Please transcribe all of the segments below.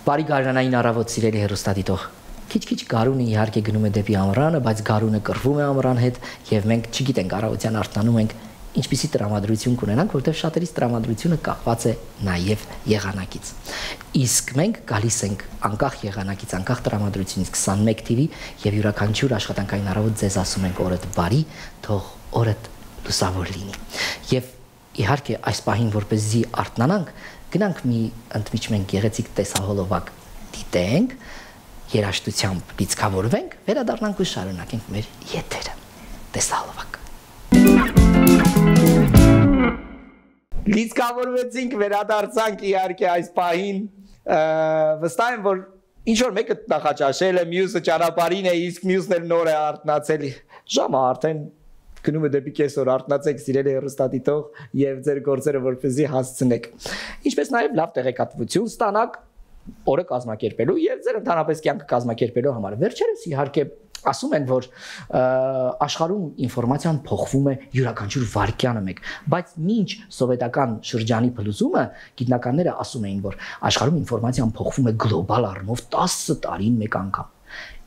Բարի գարնանային առավոտ սիրելի հեռուստադիտող։ Քիչ-քիչ գարունը իհարկե գնում է դեպի ամռանը, բայց գարունը կռվում է ամռան հետ եւ մենք չգիտենք առավոտյան արթնանում ենք ինչպիսի տրամադրություն կունենանք, որտեղ շատերից տրամադրությունը կախված է նաեւ եղանակից։ Իսկ մենք գալիս ենք անկախ եղանակից, անկախ տրամադրությունից 21 TV եւ յուրաքանչյուր աշխատանքային առավոտ ձեզ ասում ենք օրդ բարի, թող օրդ լուսավոր լինի։ Եվ իհարկե այս պահին որպեսզի արթնանանք, գնանք մի ընդմիջմենք գեղեցիկ տեսահոլովակ դիտենք, երաժշտությամբ լիցքավորվենք, վերադառնանք ու շարունակենք մեր եթերը։ Տեսահոլովակ։ Լիցքավորվեցինք, վերադարձանք իհարկե այս պահին, վստահ եմ, որ ինչ որ մեկը նախաճաշել է, մյուսը ճանապարհին է, իսկ մյուսն էլ նոր է արթնացել։ Ժամը արդեն գնում է դեպի կեսօր, արթնացեք սիրելի հեռուստադիտող եւ ձեր գործերը որպեսզի հասցնեք։ Ինչպես նաեւ լավ տեղեկատվություն ստանաք օրը կազմակերպելու եւ ձեր ընդհանրապես կյանքը կազմակերպելու համար։ Վերջերս իհարկե ասում են, որ աշխարհում ինֆորմացիան փոխվում է յուրաքանչյուր վայրկյանը մեկ, բայց մինչ սովետական շրջանի փլուզումը գիտնականները ասում էին, որ աշխարհում ինֆորմացիան փոխվում է գլոբալ առումով 10 տարին մեկ անգամ։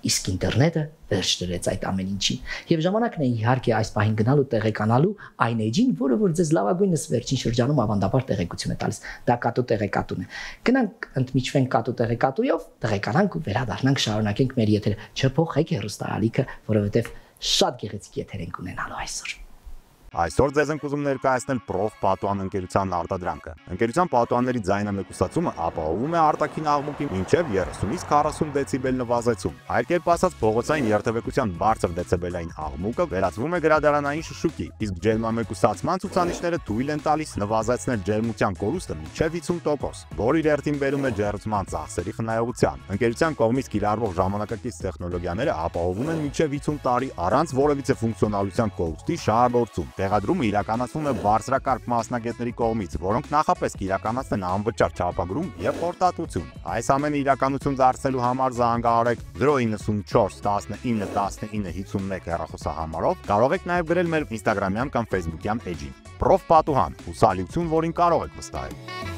Իսկ ինտերնետը վերջ դրեց այդ ամեն ինչին։ Եվ ժամանակն է իհարկե այս պահին գնալու տեղեկանալու այն էջին, որը որ ձեզ լավագույնս վերջին շրջանում ավանդաբար տեղեկություն է տալիս։ Դա կատու տեղեկատուն է։ Գնանք ընդմիջվենք կատու տեղեկատույով, տեղեկանանք ու վերադառնանք շարունակենք մեր եթերը։ Չփոխեք հեռուստաալիքը, որովհետև շատ գեղեցիկ եթեր ենք ունենալու այսօր։ Այսօր ձեզ ենք ուզում ներկայացնել Prof Պատուհան ընկերության արտադրանքը։ Ընկերության պատուհանների ձայնամեկուսացումը ապահովում է արտաքին աղմուկի մինչև 30-ից 40 դեցիբել նվազեցում։ Այլ կերպ ասած, փողոցային երթևեկության բարձր դեցիբելային աղմուկը վերածվում է գրադարանային շշուկի, իսկ ջերմամեկուսացման ցուցանիշները թույլ են տալիս նվազեցնել ջերմության կորուստը մինչև 50%, որը իր հերթին բերում է ջերմության ծախսերի խնայողության։ Ընկերության կողմից կիրառվող ժամանակակից տեխնոլոգիաները ապահովում են մինչև 50 տարի առանց որևիցե ֆունկցիոնալության կորուստի շահագործում։ Տեղադրումը իրականացվում է բարձրակարգ մասնագետների կողմից, որոնք նախապես կիրականացնեն անվճար չափագրում եւ խորտատություն։ Այս ամենը իրականություն դարձնելու համար զանգահարեք 094 19 19 51 հեռախոսահամարով, կարող եք նաեւ գրել մեր Instagram-յան կամ Facebook-յան էջին։ Prof Պատուհան, ուսալիություն, որին կարող եք վստահել։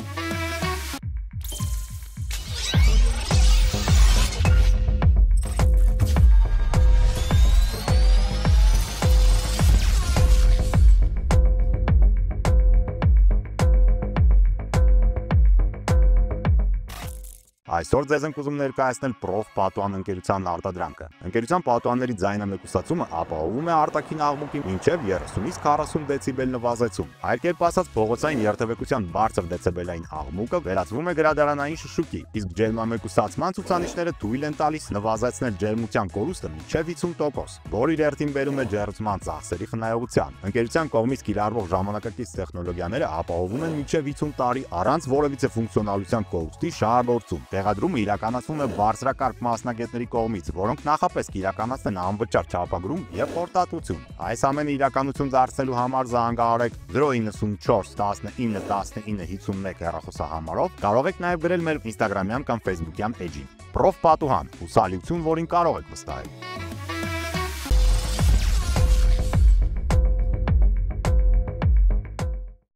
Այսօր ձեզ ենք ուզում ներկայացնել Prof Պատուհան ընկերության արտադրանքը։ Ընկերության պատուհանների ձայնամեկուսացումը ապահովում է արտաքին աղմուկի մինչև 30-ից 40 դեցիբել նվազեցում։ Այլ կերպ ասած, փողոցային երթևեկության բարձր դեցիբելային աղմուկը վերածվում է գրադարանային շշուկի, իսկ ջերմամեկուսացման ցուցանիշները թույլ են տալիս նվազեցնել ջերմության կորուստը մինչև 50%, որը իր հերթին բերում է ջերմության ծախսերի խնայողության։ Ընկերության կողմից կիրառվող ժամանակակից տեխնոլոգիաները ապահովում են մինչև 50 տարի առանց որևիցե ֆունկցիոնալության կորուստի շահագործում։ Տեղադրումը իրականացվում է բարձրակարգ մասնագետների կողմից, որոնք նախապես կիրականացնեն անվճար չափագրում եւ խորտատություն։ Այս ամենը իրականություն դարձնելու համար զանգահարեք 094 19 19 51 հեռախոսահամարով, կարող եք նաեւ գրել մեր Instagram-յան կամ Facebook-յան էջին։ Prof Պատուհան, ուսալիություն, որին կարող եք վստահել։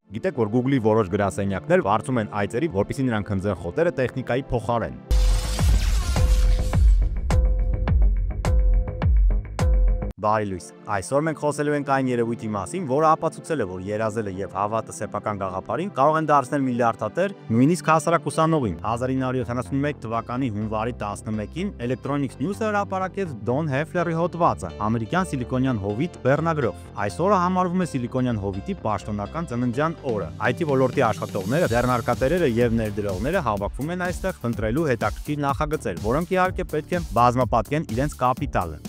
Գիտեք, որ Google-ի որոշ գրասենյակներ վարձում են այծերի, որպեսզի նրանք հնձեն խոտերը տեխնիկայի փոխարեն։ Բարի լույս։ Այսօր մենք խոսելու ենք այն երևույթի մասին, որը ապացուցել է, որ երազելը եւ հավատը սեփական գաղափարին կարող են դարձնել միլիարդատեր, նույնիսկ հասարակ ուսանողին։ 1971 թվականի հունվարի 11-ին Electronics News-ը հրապարակեց Don Heffler-ի հոդվածը ամերիկյան սիլիկոնյան հովիտ բեռնագրով։ Այս օրը համարվում է սիլիկոնյան հովիտի պաշտոնական ծննդյան օրը։ IT ոլորտի աշխատողները, ձեռնարկատերերը եւ ներդրողները հավաքվում են այստեղ փնտրելու հետաքրքիր նախագծեր, որոնք իհարկե պետք է բազմապատկեն իրենց կապիտալը։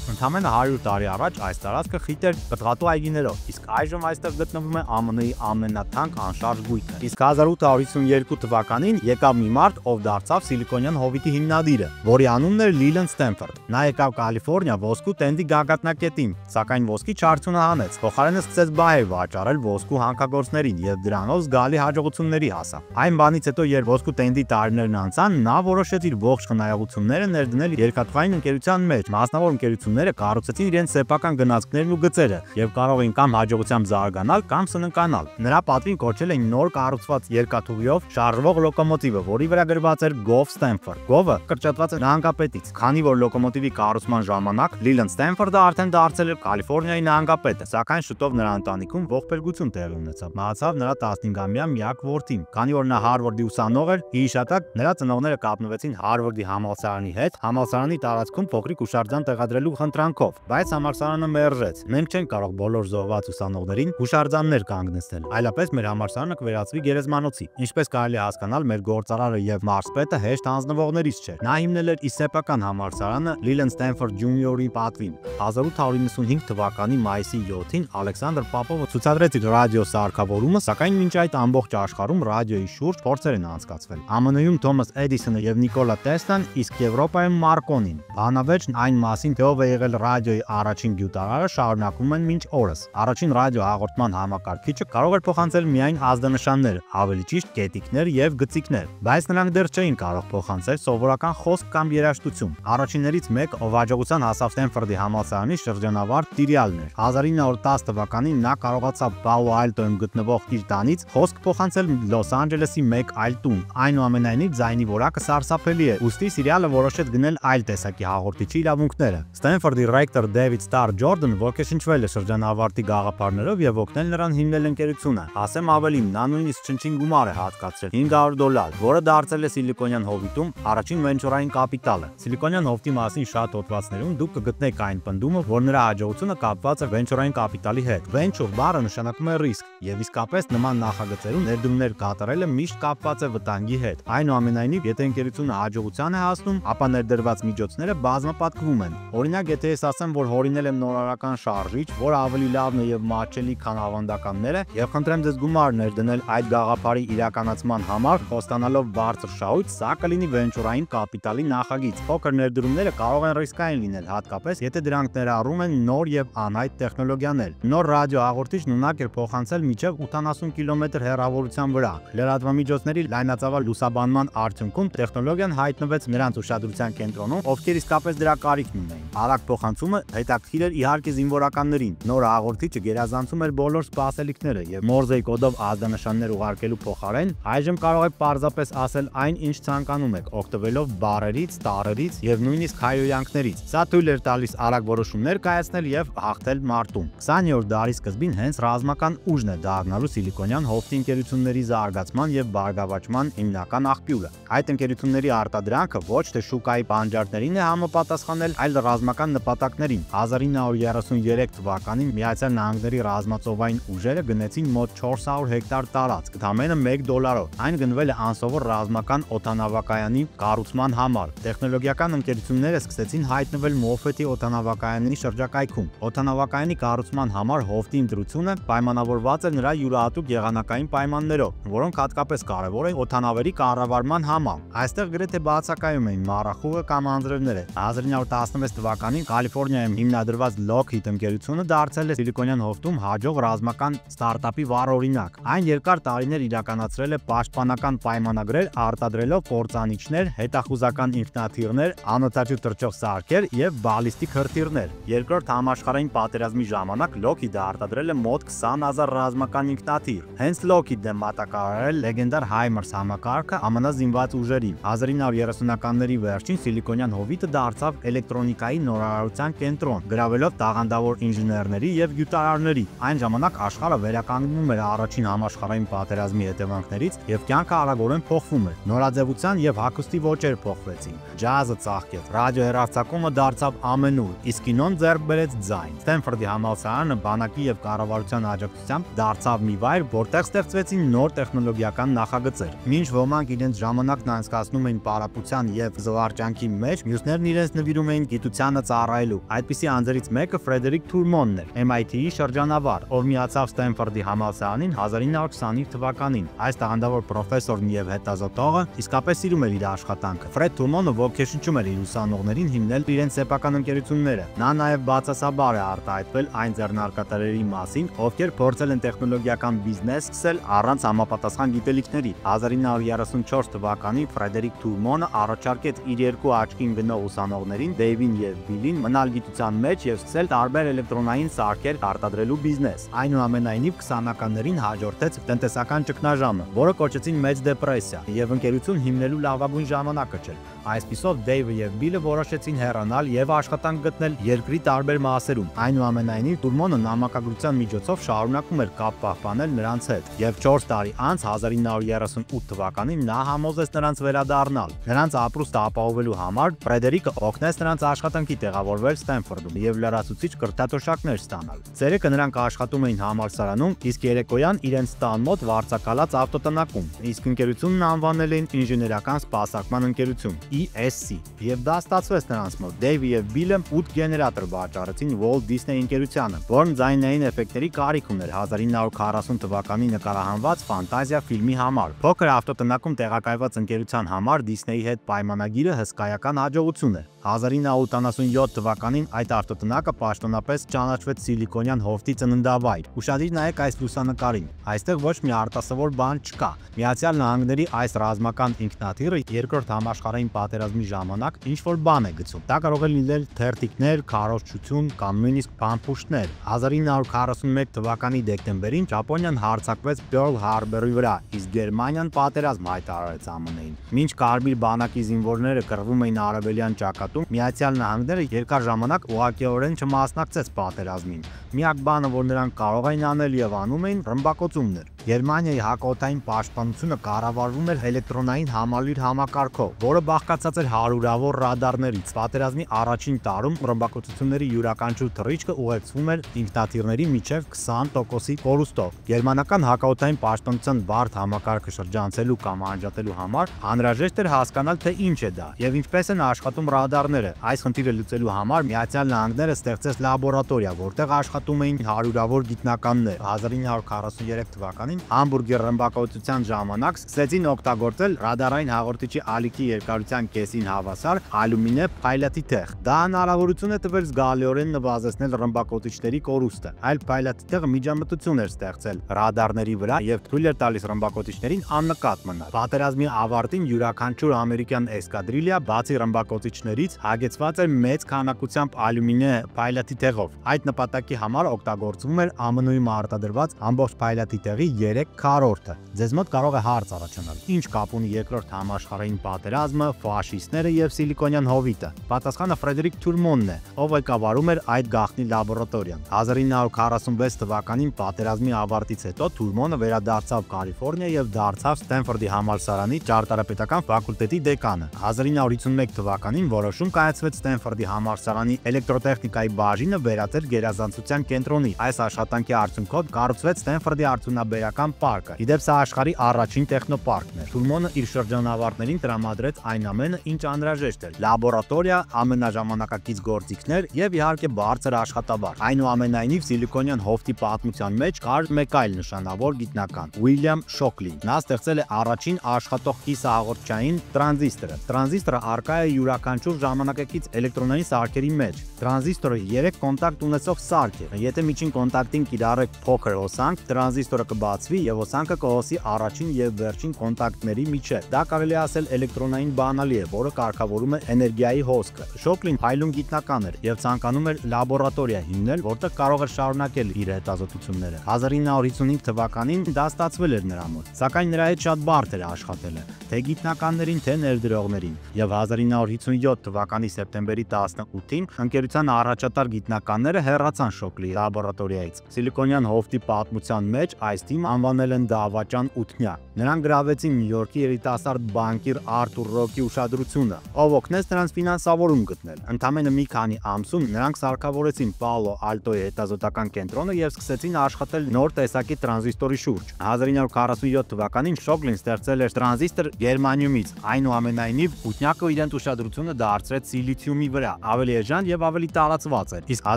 Ընդամենը 100 տարի առաջ այս տարածքը խիտ էր պտղատու այգիներով, իսկ այժմ այստեղ գտնվում է ԱՄՆ-ի ամենաթանկ անշարժ գույքը։ Իսկ 1852 թվականին եկավ մի մարդ, ով դարձավ սիլիկոնյան հովիտի հիմնադիրը, որի անունն էր Լիլենդ Ստենֆորդ։ Նա եկավ Կալիֆոռնիա ոսկու տենդի գագաթնակետին, սակայն ոսկի չարչյունը հանեց, փոխարենը սկսեց բահեր վաճառել ոսկու հանքագործներին եւ դրանով զգալի հաջողությունների հասավ։ Այն բանից հետո, երբ ոսկու տենդի տարիներն անցան, նա որոշեց իր ողջ խնայողությունները ներդնել երկաթուղային ընկերության մեջ, մասնավոր ընկերություններ ընկերությունները կառուցեցին իրենց սեփական գնացքներն ու գծերը եւ կարող էին կամ հաջողությամբ զարգանալ կամ սննկանալ։ Նրա պատվին կոչել էին նոր կառուցված երկաթուղիով շարժվող լոկոմոտիվը, որի վրա գրված էր Gov Stanford։ Gov-ը կրճատված է նահանգապետից, քանի որ լոկոմոտիվի կառուցման ժամանակ Leland Stanford-ը արդեն դարձել էր Կալիֆոռնիայի նահանգապետը, սակայն շուտով նրա ընտանիքում ողբերգություն տեղի ունեցավ։ Մահացավ նրա 15-ամյա միակ որդին, քանի որ նա Հարվարդի ուսանող էր։ Հիշատակ նրա ծնողները կապնվեցին Հարվարդի համալսարանի հետ, համալսարանի տարածքում փոքրիկ հուշարձան տեղադրելու խնդրանքով, բայց համալսարանը մերժեց։ Մենք չենք կարող բոլոր զոհված ուսանողներին հուշարձաններ կանգնեցնել, այլապես մեր համալսարանը կվերածվի գերեզմանոցի։ Ինչպես կարելի է հասկանալ, մեր գործարարը եւ մարզպետը հեշտ հանձնվողներից չէր։ Նա հիմնել էր իր սեփական համալսարանը Leland Stanford Jr.-ի պատվին։ 1895 թվականի մայիսի 7-ին Ալեքսանդր Պապովը ցուցադրեց իր ռադիո սարքավորումը, սակայն մինչ այդ ամբողջ աշխարհում ռադիոյի շուրջ փորձեր են անցկացվել։ ԱՄՆ-ում Թոմաս Էդիսոնը եւ Նիկոլա Տեսլան, իսկ Եվրոպայում Մարկոնին։ Բանավեճն այն մասին, թե ով է եղել ռադիոյի առաջին գյուտարարը, շարունակվում են մինչ օրս։ Առաջին ռադիո հաղորդման համակարգիչը կարող էր փոխանցել միայն ազդանշաններ, ավելի ճիշտ կետիկներ եւ գծիկներ, բայց նրանք դեռ չէին կարող փոխանցել սովորական խոսք կամ երաժշտություն։ Առաջիններից մեկը, ով հաջողության հասավ Ստենֆորդի համալսարանի շրջանավարտ տիրյալն էր։ 1910 թվականին նա կարողացավ Պալո Ալտոյում գտնվող իր տանից խոսք փոխանցել Լոս Անջելեսի մեկ այլ տուն։ Այնուամենայնիվ ձայնի որակը սարսափելի էր, ուստի սիրիալը որոշեց գնել այլ տեսակի հաղորդիչի իրավունքները։ Ստենֆորդի ռեկտոր Դեվիդ Ստար Ջորդան ոգեշնչվել է շրջանավարտի գաղափարներով եւ օգնել նրան հիմնել ընկերությունը։ Ասեմ ավելին, նա նույնիսկ չնչին գումար է հատկացրել $500, որը դարձել է Սիլիկոնյան հովիտում առաջին վենչուրային կապիտալը։ Սիլիկոնյան հովտի մասին շատ հոդվածներում դուք կգտնեք այն պնդումը, որ նրա հաջողությունը կապված է վենչուրային կապիտալի հետ։ Վենչուր բառը նշանակում է ռիսկ, եւ իսկապես նման նախագծերում ներդրումներ կատարելը միշտ կապված է վտանգի հետ։ Այնուամենայնիվ, եթե ընկերությունը հաջողության է հասնում, ապա ներդրված միջոցները բազմապատկվում են։ Օրինակ, եթե ես ասեմ, որ հորինել եմ նորարարական շարժիչ, որը ավելի լավն է եւ մատչելի, քան ավանդականները, եւ խնդրեմ ձեզ գումար ներդնել այդ գաղափարի իրականացման համար, խոստանալով բարձր շահույթ, սա կլինի վենչուրային կապիտալի նախագիծ։ Փոքր ներդրումները կարող են ռիսկային լինել, հատկապես եթե դրանք ներառում են նոր եւ անհայտ տեխնոլոգիաներ։ Նոր ռադիո հաղորդիչն ունակ էր փոխանցել մինչև 80 կիլոմետր հեռավորության վրա։ Լրատվամիջոցների լայնածավալ լուսաբանման արդյունքում տեխնոլոգիան հայտնվեց նրանց ուշադրության կենտրոնում, ովքեր իսկապես դրա կարիքն ունեին։ Արագ փոխանցումը հետաքրքիր էր իհարկե զինվորականներին։ Նոր հաղորդիչը գերազանցում էր բոլոր սպասելիքները եւ Մորզեի կոդով ազդանշաններ ուղարկելու փոխարեն այժմ կարող եք պարզապես ասել այն, ինչ ցանկանում եք, օգտվելով բառերից, տառերից եւ նույնիսկ հայհոյանքներից։ Սա թույլ էր տալիս արագ որոշումներ կայացնել եւ հաղթել մարտում։ 20-րդ դարի սկզբին հենց ռազմական ուժն է դառնալու Սիլիկոնյան հովտի ընկերությունների զարգացման եւ բարգավաճման հիմնական աղբյուրը։ Այդ ընկերությունների արտադրանքը ոչ թե շուկայի բանջարներին է համապատասխանել, այլ ռազմական նպատակներին։ 1933 թվականին Միացյալ Նահանգների ռազմածովային ուժերը գնեցին մոտ 400 հեկտար տարածք, ընդամենը $1։ Այն գնվել է անսովոր ռազմական օդանավակայանի կառուցման համար։ Տեխնոլոգիական ընկերությունները սկսեցին հայտնվել Մոֆետի օդանավակայանի շրջակայքում։ Օդանավակայանի կառուցման համար հովտի ընտրությունը պայմանավորված էր նրա յուրահատուկ եղանակային պայմաններով, որոնք հատկապես կարևոր են օդանավերի կառավարման համար։ Այստեղ գրեթե բացակայում էին մառախուղը կամ անձրևները։ 1916 թվականին Կալիֆոռնիայում հիմնադրված Lockheed ընկերությունը դարձել է Սիլիկոնյան հովտում հաջող ռազմական ստարտափի վառ օրինակ։ Այն երկար տարիներ իրականացրել է պաշտպանական պայմանագրեր, արտադրելով կործանիչներ, հետախուզական ինքնաթիռներ, անօդաչու թռչող սարքեր եւ բալիստիկ հրթիռներ։ Երկրորդ համաշխարհային պատերազմի ժամանակ Lockheed-ը արտադրել է մոտ 20,000 ռազմական ինքնաթիռ։ Հենց Lockheed-ը մատակարարել լեգենդար HIMARS համակարգը ԱՄՆ զինված ուժերին։ 1930-ականների վերջին Սիլիկոնյան հովիտը դարձավ էլեկտրոնիկայի նորարարության կենտրոն, գրավելով տաղանդավոր ինժեներների եւ գյուտարարների։ Այն ժամանակ աշխարհը վերականգնվում էր առաջին համաշխարհային պատերազմի հետևանքներից եւ կյանքը արագորեն փոխվում էր։ Նորաձևության եւ հագուստի ոճեր փոխվեցին։ Ջազը ծաղկեց, ռադիո հեռարձակումը դարձավ ամենուր, իսկ կինոն ձեռք բերեց ձայն։ Ստենֆորդի համալսարանը բանակի եւ կառավարության աջակցությամբ դարձավ մի վայր, որտեղ ստեղծվեցին նոր տեխնոլոգիական նախագծեր։ Մինչ ոմանք իրենց ժամանակն անցկացնում էին պարապության եւ զվարճանքի մեջ, մյուսներն իրենց նվիրում էին գիտությանը ծառայելու։ Այդպիսի անձերից մեկը Ֆրեդերիկ Թուրմոնն էր, MIT-ի շրջանավար, ով միացավ Ստենֆորդի համալսարանին 1925 թվականին։ Այս տաղանդավոր պրոֆեսորն եւ հետազոտողը իսկապես սիրում էր իր աշխատանքը։ Ֆրեդ Թուրմոնը ոգեշնչում էր իր ուսանողներին հիմնել իրենց սեփական ընկերությունները։ Նա նաեւ բացասաբար է արտահայտվել այն ձեռնարկատերերի մասին, ովքեր փորձել են տեխնոլոգիական բիզնես սկսել առանց համապատասխան գիտելիքների։ 1934 թվականին Ֆրեդերիկ Թուրմոնը առաջարկեց իր երկու աչքին գնող ուսանողներին, Դեյվին եւ ֆամիլին մնալ գիտության մեջ եւ սկսել տարբեր էլեկտրոնային սարքեր արտադրելու բիզնես։ Այնուամենայնիվ 20-ականներին հաջորդեց տնտեսական ճգնաժամը, որը կոչեցին մեծ դեպրեսիա, եւ ընկերություն հիմնելու լավագույն ժամանակը չէր։ Այսպիսով Դեյվը եւ Բիլը որոշեցին հեռանալ եւ աշխատանք գտնել երկրի տարբեր մասերում։ Այնուամենայնիվ Թուրմոնը նամակագրության միջոցով շարունակում էր կապ պահպանել նրանց հետ, եւ 4 տարի անց 1938 թվականին նա համոզեց նրանց վերադառնալ։ Նրանց ապրուստը ապահովելու համար Ֆրեդերիկը օգնեց նրանց աշխատանքի տեղավորվել Ստենֆորդում եւ լրացուցիչ կրթաթոշակներ ստանալ։ Ցերեկը նրանք աշխատում էին համալսարանում, իսկ երեկոյան իրենց տան մոտ վարձակալած ավտոտնակում, իսկ ընկերությունն անվանել էին ինժեներական սպասարկման ընկերություն ESC, եւ դա ստացվեց նրանց մոտ։ Դեյվը եւ Բիլը 8 գեներատոր վաճառեցին Walt Disney ընկերությանը, որն ձայնային էֆեկտերի կարիք ուներ 1940 թվականի նկարահանված Ֆանտազիա ֆիլմի համար։ Փոքր ավտոտնակում տեղակայված ընկերության համար Disney-ի հետ պայմանագիրը հսկայական հաջողություն էր։ 1987 թվականին այդ ավտոտնակը պաշտոնապես ճանաչվեց Սիլիկոնյան հովտի ծննդավայր։ Ուշադիր նայեք այս լուսանկարին։ Այստեղ ոչ մի արտասովոր բան չկա։ Միացյալ Նահանգների այս ռազմական ինքնաթիռը Երկրորդ համաշխարհային պատերազմի ժամանակ ինչ-որ բան է գցում։ Դա կարող է լինել թերթիկներ, քարոզչություն կամ նույնիսկ փամփուշտներ։ 1941 թվականի դեկտեմբերին Ճապոնիան հարձակվեց Պյորլ Հարբերի վրա, իսկ Գերմանիան պատերազմ հայտարարեց ԱՄՆ-ին։ Մինչ Կարմիր բանակի զինվորները կռվում էին արևելյան ճակատում, Միացյալ Նահանգները երկար ժամանակ ուղղակիորեն չմասնակցեց պատերազմին։ Միակ բանը, որ նրանք կարող էին անել եւ անում էին, ռմբակոծումն էր։ Գերմանիայի հակաօդային պաշտպանությունը կառավարվում էր էլեկտրոնային համալիր համակարգով, որը բաղկացած էր հարյուրավոր ռադարներից։ Պատերազմի առաջին տարում ռմբակոծությունների յուրաքանչյուր թռիչքը ուղեկցվում էր ինքնաթիռների միջև 20%-ի կորուստով։ Գերմանական հակաօդային պաշտպանության բարդ համակարգը շրջանցելու կամ անջատելու համար անհրաժեշտ էր հասկանալ, թե ինչ է դա եւ ինչպես են աշխատում ռադարները։ Այս խնդիրը լուծելու համար Միացյալ Նահանգները ստեղծեց լաբորատորիա, որտեղ աշխատում էին հարյուրավոր գիտնականներ։ 1943 թվականին Համբուրգի ռմբակոծության ժամանակ սկսեցին օգտագործել ռադարային հաղորդիչի ալիքի երկարության կեսին հավասար ալյումինե փայլատի թեղ։ Դա հնարավորություն է տվել զգալիորեն նվազեցնել ռմբակոծիչների կորուստը։ Այլ փայլատի թեղը միջամտություն էր ստեղծել ռադարների վրա եւ թույլ էր տալիս ռմբակոծիչներին աննկատ մնալ։ Պատերազմի ավարտին յուրաքանչյուր ամերիկյան էսկադրիլիա բացի ռմբակոծիչներից հագեցված էր մեծ քանակությամբ ալյումինե փայլատի թեղով։ Այդ նպատակի համար օգտագործվում էր ԱՄՆ-ում արտադրված ամբողջ փայլատի թեղի 3/4-ը։ Ձեզ մոտ կարող է հարց առաջանալ. ինչ կապ ունի Երկրորդ համաշխարհային պատերազմը, ֆաշիստները եւ Սիլիկոնյան հովիտը։ Պատասխանը Ֆրեդերիկ Թուրմոնն է, ով ղեկավարում էր այդ գաղտնի լաբորատորիան։ 1946 թվականին պատերազմի ավարտից հետո Թուրմոնը վերադարձավ Կալիֆոռնիա եւ դարձավ Ստենֆորդի համալսարանի ճարտարապետական ֆակուլտետի դեկանը։ 1951 թվականին որոշում կայացվեց Ստենֆորդի համալսարանի էլեկտրոտեխնիկայի բաժինը վերածել գերազանցության կենտրոնի։ Այս աշխատանքի արդյունքով կառուցվեց Ստենֆորդի արդյունաբերական պարկը։ Իդեպ սա աշխարհի առաջին տեխնոպարկն էր։ Թուրմոնը իր շրջանավարտներին տրամադրեց այն ամենը, ինչ անհրաժեշտ էր՝ լաբորատորիա, ամենաժամանակակից գործիքներ եւ իհարկե բարձր աշխատավարձ։ Այնուամենայնիվ Սիլիկոնյան հովտի պատմության մեջ կար մեկ այլ նշանավոր գիտնական՝ Ուիլյամ Շոքլին։ Նա ստեղծել է առաջին աշխատող կիսահաղորդչային տրանզիստորը։ Տրանզիստորը առկա է յուրաքանչյուր ժամանակակից էլեկտրոնային սարքերի մեջ։ Տրանզիստորը 3 կոնտակտ ունեցող սարք է։ Եթե միջին կոնտակտին կիրառեք փոքր հոսանք, տրանզիստորը կբացվի եւ հոսանքը կհոսի առաջին եւ վերջին կոնտակտների միջեւ։ Դա կարելի է ասել էլեկտրոնային բանալի է, որը կարգավորում է էներգիայի հոսքը։ Շոքլին փայլուն գիտնական էր եւ ցանկանում էր լաբորատորիա հիմնել, որտեղ կարող էր շարունակել իր հետազոտությունները։ 1955 թվականին դա ստացվել էր նրա մոտ, սակայն նրա հետ շատ բարդ էր աշխատելը, թե գիտնականներին, թե ներդրողներին։ Եվ 1957 թվականի սեպտեմբերի 18-ին ընկերության առաջատար գիտնականները հեռացան Շոքլիի լաբորատորիայից։ Սիլիկոնյան հովտի պատմության մեջ այս թիմը անվանել են դավաճան 8-նյակ։ Նրանք գրավեցին Նյու Յորքի երիտասարդ բանկիր Արթուր Ռոկի ուշադրությունը, ով օգնեց նրանց ֆինանսավորում գտնել։ Ընդամենը մի քանի ամսում նրանք սարքավորեցին Պալո Ալտոյի հետազոտական կենտրոնը եւ սկսեցին աշխատել նոր տեսակի տրանզիստորի շուրջ։ 1947 թվականին Շոքլին ստեղծել էր տրանզիստոր գերմանիումից։ Այնուամենայնիվ 8-նյակը իրենց ուշադրությունը դարձրեց սիլիցիումի վրա, ավելի էժան եւ ավելի տարածված էր։ Իսկ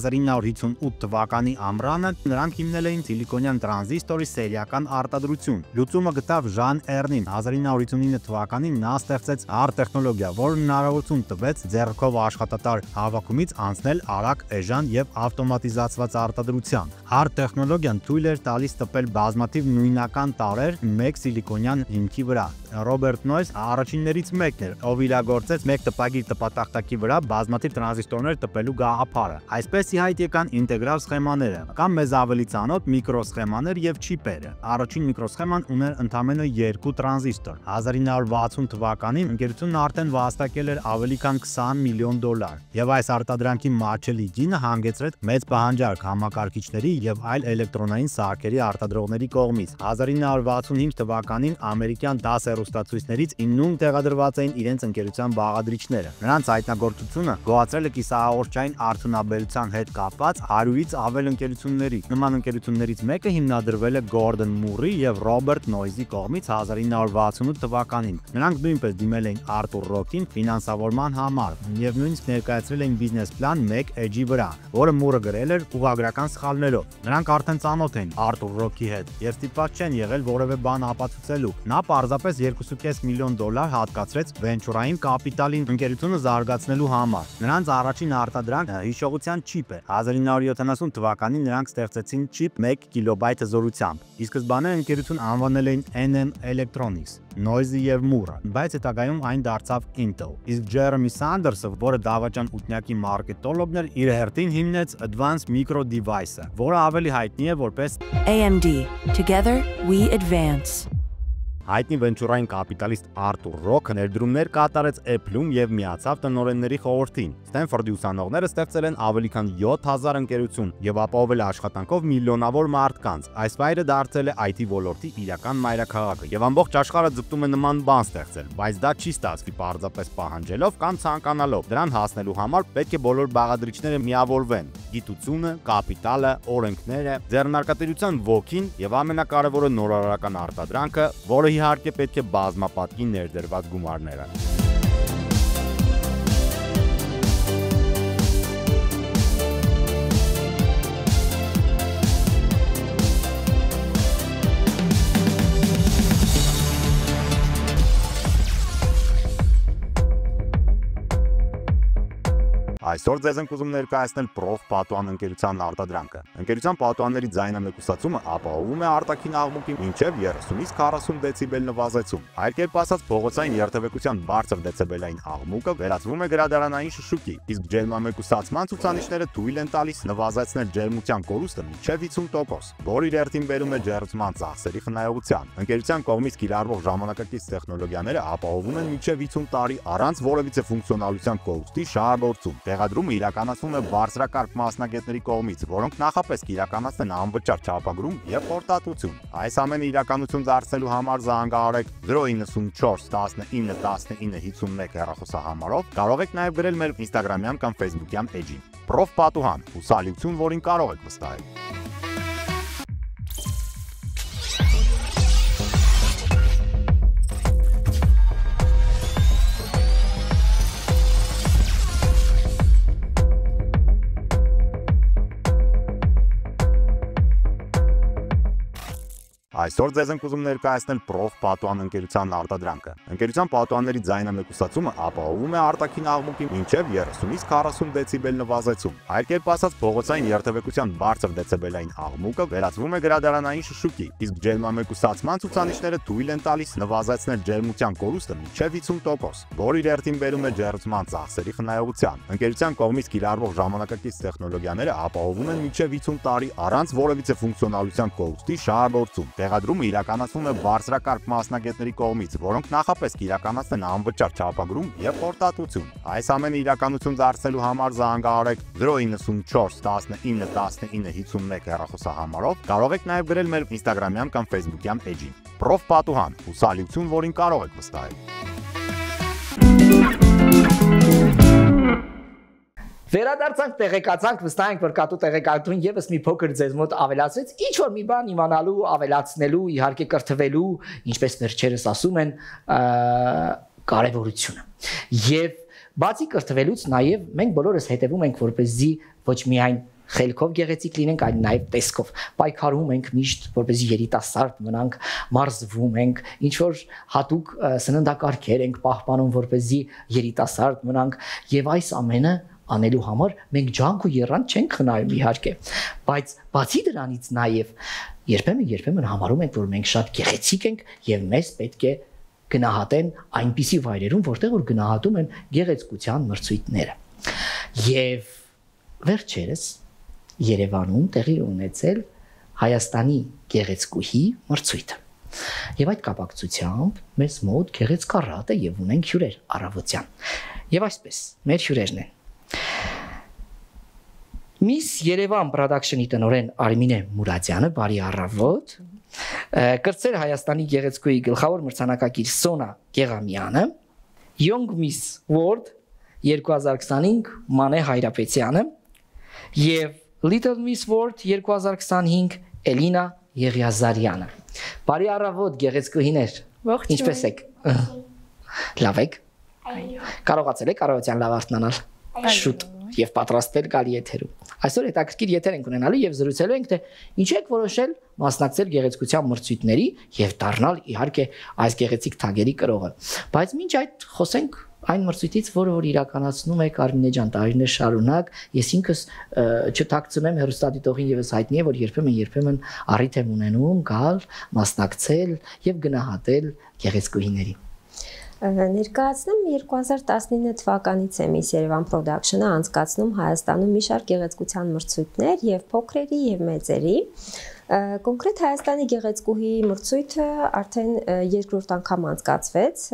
1958 թվականի ամռանը նրանք հիմնել էին սիլիկոնյան տրանզիստորի սերիական արտադրություն։ Լուծումը գտավ Ժան Էրնին։ 1959 թվականին նա ստեղծեց hard տեխնոլոգիա, որը հնարավորություն տվեց ձեռքով աշխատատար հավաքումից անցնել արագ, էժան եւ ավտոմատիզացված արտադրության։ Hard տեխնոլոգիան թույլ էր տալիս տպել բազմաթիվ նույնական տարրեր մեկ սիլիկոնյան հիմքի վրա։ Ռոբերտ Նոյս առաջիններից մեկն էր, ով իրագործեց մեկ տպագիր տպատախտակի վրա բազմաթիվ տրանզիստորներ տպելու գաղափարը։ Այսպես ի հայտ եկան ինտեգրալ սխեմաները, կամ մեզ ավելի ծանոթ միկրոսխեմաներ եւ չիպերը։ Առաջին միկրոսխեման ուներ ընդամենը 2 տրանզիստոր։ 1960 թվականին ընկերությունն արդեն վաստակել էր ավելի քան $20 միլիոն, եւ այս արտադրանքի մատչելի գինը հանգեցրեց մեծ պահանջարկ համակարգիչների եւ այլ էլեկտրոնային սարքերի արտադրողների կողմից։ 1965 թվականին ամերիկյան 10 հեռուստացույցներից 9-ում տեղադրված էին իրենց ընկերության բաղադրիչները։ Նրանց հայտնագործությունը գոհացրել է կիսահաղորդչային արդյունաբերության հետ կապված 100-ից ավել ընկերությունների։ Նման ընկերություններից մեկը հիմնադրվել է Գորդոն Մուրի եւ Ռոբերտ Նոյզի կողմից 1968 թվականին։ Նրանք նույնպես դիմել էին Arthur Rock-ին ֆինանսավորման համար եւ նույնիսկ ներկայացրել էին բիզնես պլան 1 էջի վրա, որը Մուրը գրել էր ուղղագրական սխալներով։ Նրանք արդեն ծանոթ էին Arthur Rock-ի հետ եւ ստիպված չեն եղել որևէ բան ապացուցելու։ Նա պարզապես $2.5 միլիոն հատկացրեց վենչուրային կապիտալին ընկերությունը զարգացնելու համար։ Նրանց առաջին արտադրանքը հիշողության չիպ է։ 1970 թվականին նրանք ստեղծեցին չիպ 1 կիլոբայթ հզորությամբ։ Ի սկզբանե ընկերություն անվանել էին NM Electronics, Noisy եւ Moore, բայց հետագայում այն դարձավ Intel։ Իսկ Ջերեմի Սանդերսը, որը դավաճան ութնյակի մարքետոլոգն էր, իր հերթին հիմնեց Advanced Micro Device-ը, որը ավելի հայտնի է որպես AMD. Together we advance. Հայտնի վենչուրային կապիտալիստ Arthur Rock ներդրումներ կատարեց Apple-ում եւ միացավ տնօրենների խորհրդին։ Ստենֆորդի ուսանողները ստեղծել են ավելի քան 7000 ընկերություն եւ ապահովել աշխատանքով միլիոնավոր մարդկանց։ Այս վայրը դարձել է IT ոլորտի իրական մայրաքաղաքը եւ ամբողջ աշխարհը ձգտում է նման բան ստեղծել, բայց դա չի ստացվի պարզապես պահանջելով կամ ցանկանալով։ Դրան հասնելու համար պետք է բոլոր բաղադրիչները միավորվեն՝ գիտությունը, կապիտալը, օրենքները, ձեռնարկատիրության ոգին եւ ամենակարևորը նորարարական արտադրանքը, որը իհարկե պետք է բազմապատկի ներդրված գումարները։ Այսօր ձեզ ենք ուզում ներկայացնել Prof Պատուհան ընկերության արտադրանքը։ Ընկերության պատուհանների ձայնամեկուսացումը ապահովում է արտաքին աղմուկի մինչև 30-ից 40 դեցիբել նվազեցում։ Այլ կերպ ասած, փողոցային երթևեկության բարձր դեցիբելային աղմուկը վերածվում է գրադարանային շշուկի, իսկ ջերմամեկուսացման ցուցանիշները թույլ են տալիս նվազեցնել ջերմության կորուստը մինչև 50%, որը իր հերթին բերում է ջերմության ծախսերի խնայողության։ Ընկերության կողմից կիրառվող ժամանակակից տեխնոլոգիաները ապահովում են մինչև 50 տարի առանց որևիցե ֆունկցիոնալության կորուստի շահագործում։ Տեղադրումը իրականացվում է բարձրակարգ մասնագետների կողմից, որոնք նախապես կիրականացնեն անվճար չափագրում եւ խորտատություն։ Այս ամենը իրականություն դարձնելու համար զանգահարեք 094 19 19 51 հեռախոսահամարով։ Կարող եք նաեւ գրել մեր Instagram-յան կամ Facebook-յան էջին։ Prof Պատուհան, ուսալիություն, որին կարող եք վստահել։ Այսօր ձեզ ենք ուզում ներկայացնել Prof Պատուհան ընկերության արտադրանքը։ Ընկերության պատուհանների ձայնամեկուսացումը ապահովում է արտաքին աղմուկի մինչև 30-ից 40 դեցիբել նվազեցում։ Այլ կերպ ասած, փողոցային երթևեկության բարձր դեցիբելային աղմուկը վերածվում է գրադարանային շշուկի, իսկ ջերմամեկուսացման ցուցանիշները թույլ են տալիս նվազեցնել ջերմության կորուստը մինչև 50%, որը իր հերթին բերում է ջերմության ծախսերի խնայողության։ Ընկերության կողմից կիրառվող ժամանակակից տեխնոլոգիաները ապահովում են մինչև 50 տարի առանց որևիցե ֆունկցիոնալության կորուստի շահագործում։ Տեղադրումը իրականացվում է բարձրակարգ մասնագետների կողմից, որոնք նախապես կիրականացնեն անվճար չափագրում եւ խորտատություն։ Այս ամենը իրականություն դարձնելու համար զանգահարեք 094 19 19 51 հեռախոսահամարով։ Կարող եք նաեւ գրել մեր Instagram-յան կամ Facebook-յան էջին։ Prof Պատուհան, ուսալիություն, որին կարող եք վստահել։ Վերադարձանք, տեղեկացանք, վստահ ենք, որ կատու տեղեկատուն եւս մի փոքր ձեզ մոտ ավելացրեց, ինչ որ մի բան իմանալու, ավելացնելու, իհարկե կրթվելու, ինչպես վերջերս ասում են, կարևորությունը։ Եվ բացի կրթվելուց նաև մենք բոլորս հետևում ենք, որպեսզի ոչ միայն խելքով գեղեցիկ լինենք, այլ նաև տեսքով։ Պայքարում ենք միշտ, որպեսզի երիտասարդ մնանք, մարզվում ենք, ինչ որ հատուկ սննդակարգեր ենք պահպանում, որպեսզի երիտասարդ մնանք, եւ այս ամենը անելու համար մենք ջանք ու եռանդ չենք խնայում իհարկե, բայց բացի դրանից նաև երբեմն համարում ենք, որ մենք շատ գեղեցիկ ենք եւ մեզ պետք է գնահատեն այնպիսի վայրերում, որտեղ որ գնահատում են գեղեցկության մրցույթները։ Եվ վերջերս Երևանում տեղի ունեցել Հայաստանի գեղեցկուհի մրցույթը։ Եվ այդ կապակցությամբ մեզ մոտ գեղեցկարատ է եւ ունենք հյուրեր առավոտյան։ Եվ այսպես, մեր հյուրերն են Miss Yerevan Production-ի տնօրեն Արմինե Մուրադյանը, բարի առավոտ։ Կրտսեր Հայաստանի գեղեցկուհի գլխավոր մրցանակակիր Սոնա Գեղամյանը, Young Miss World 2025 Մանե Հայրապետյանը եւ Little Miss World 2025 Էլինա Եղիազարյանը։ Բարի առավոտ գեղեցկուհիներ։ Ինչպե՞ս եք։ Լավ եք։ Կարողացել եք առավոտյան լավ արթնանալ։ Շուտ եւ պատրաստվել գալի եթերում։ Այսօր հետաքրքիր եթեր ենք ունենալու եւ զրուցելու ենք թե ինչ եք որոշել մասնակցել գեղեցկության մրցույթների եւ դառնալ իհարկե այս գեղեցիկ թագերի կրողը։ Բայց մինչ այդ խոսենք այն մրցույթից, որը որ իրականացնում եք Արմինե ջան տարիներ շարունակ, ես ինքս չթաքցնեմ հեռուստադիտողին եւս հայտնի է, որ երբեմն առիթ եմ ունենում գալ, մասնակցել եւ գնահատել գեղեցկուհիների։ Ներկայացնում 2019 թվականից է Miss Yerevan Production-ը անցկացնում Հայաստանում մի շարք գեղեցկության մրցույթներ եւ փոքրերի եւ մեծերի։ Կոնկրետ Հայաստանի գեղեցկուհի մրցույթը արդեն երկրորդ անգամ անցկացվեց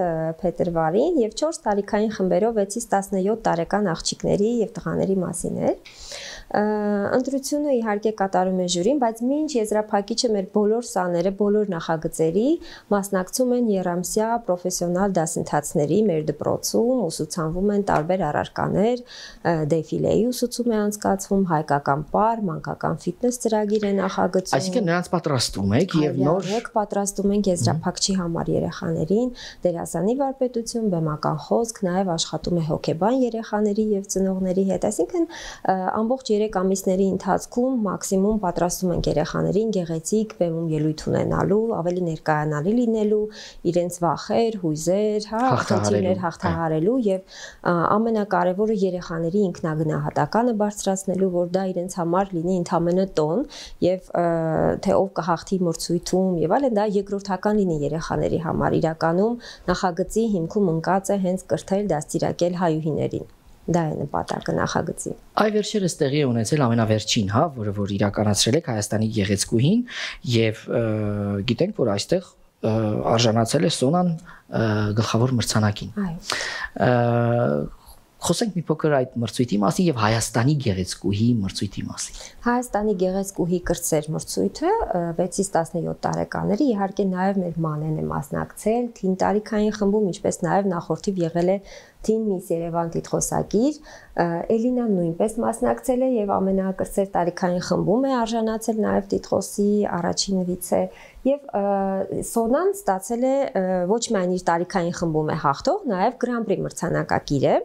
փետրվարին եւ 4 տարիքային խմբերով 6-ից 17 տարեկան աղջիկների եւ տղաների մասին էր։ Ընտրությունը իհարկե կատարում է ժյուրին, բայց մինչ եզրափակիչը մեր բոլոր սաները, բոլոր նախագծերի մասնակցում են երամսյա պրոֆեսիոնալ դասընթացների մեր դպրոցում, ուսուցանվում են տարբեր առարկաներ, դեֆիլեի ուսուցում է անցկացվում, հայկական պար, մանկական ֆիթնես ծրագիր է նախագծում։ Այսինքն նրանց պատրաստում եք եւ նոր պատրաստում ենք եզրափակչի համար երեխաներին, դերասանի վարպետություն, բեմական խոսք, նաեւ աշխատում է հոգեբան երեխաների եւ ծնողների հետ, այսինքն ամբողջ 3 ամիսների ընթացքում մաքսիմում պատրաստում ենք երեխաներին գեղեցիկ բեմում ելույթ ունենալու, ավելի ներկայանալի լինելու, իրենց վախեր, հույզեր, խնդիրներ հաղթահարելու եւ ամենակարևորը երեխաների ինքնագնահատականը բարձրացնելու, որ դա իրենց համար լինի ընդամենը տոն եւ թե ով կհաղթի մրցույթում եւ այլն, դա երկրորդական լինի երեխաների համար։ Իրականում նախագծի հիմքում ընկած է հենց կրթել, դաստիարակել հայուհիներին։ Դա է նպատակը նախագծի։ Այ վերջերս տեղի է ունեցել ամենավերջին, որը որ իրականացրել եք Հայաստանի գեղեցկուհին եւ գիտենք, որ այստեղ արժանացել է Սոնան գլխավոր մրցանակին։ Այո։ Խոսենք մի փոքր այդ մրցույթի մասին եւ Հայաստանի գեղեցկուհի մրցույթի մասին։ Հայաստանի գեղեցկուհի կրտսեր մրցույթը 6-ից 17 տարեկանների իհարկե նաեւ մեր մանեն է մասնակցել, թին տարիքային խմբում, ինչպես նաեւ նախորդիվ եղել է թին Miss Yerevan տիտղոսակիր, Էլինան նույնպես մասնակցել է եւ ամենակրտսեր տարիքային խմբում է արժանացել նաեւ տիտղոսի առաջին վիցե եւ Սոնան ստացել է ոչ միայն իր տարիքային խմբում է հաղթող, նաեւ Grand-Prix մրցանակակիր է,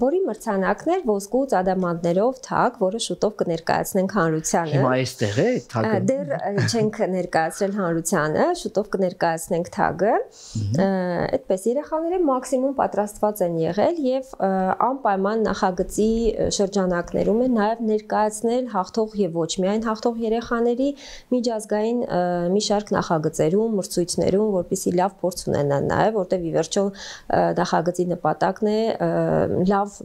որի մրցանակն էր ոսկու ծադամանդներով թագ, որը շուտով կներկայացնենք հանրությանը։ Հիմա այստեղ է թագը։ Դեռ չենք ներկայացրել հանրությանը, շուտով կներկայացնենք թագը։ Այդպես երեխաները մաքսիմում պատրաստված են եղել եւ անպայման նախագծի շրջանակներում է նաեւ ներկայացնել հաղթող եւ ոչ միայն հաղթող երեխաների միջազգային մի շարք նախագծերում, մրցույթներում, որպեսզի լավ փորձ ունենան նաեւ, որտեղ ի վերջո նախագծի նպատակն է լավ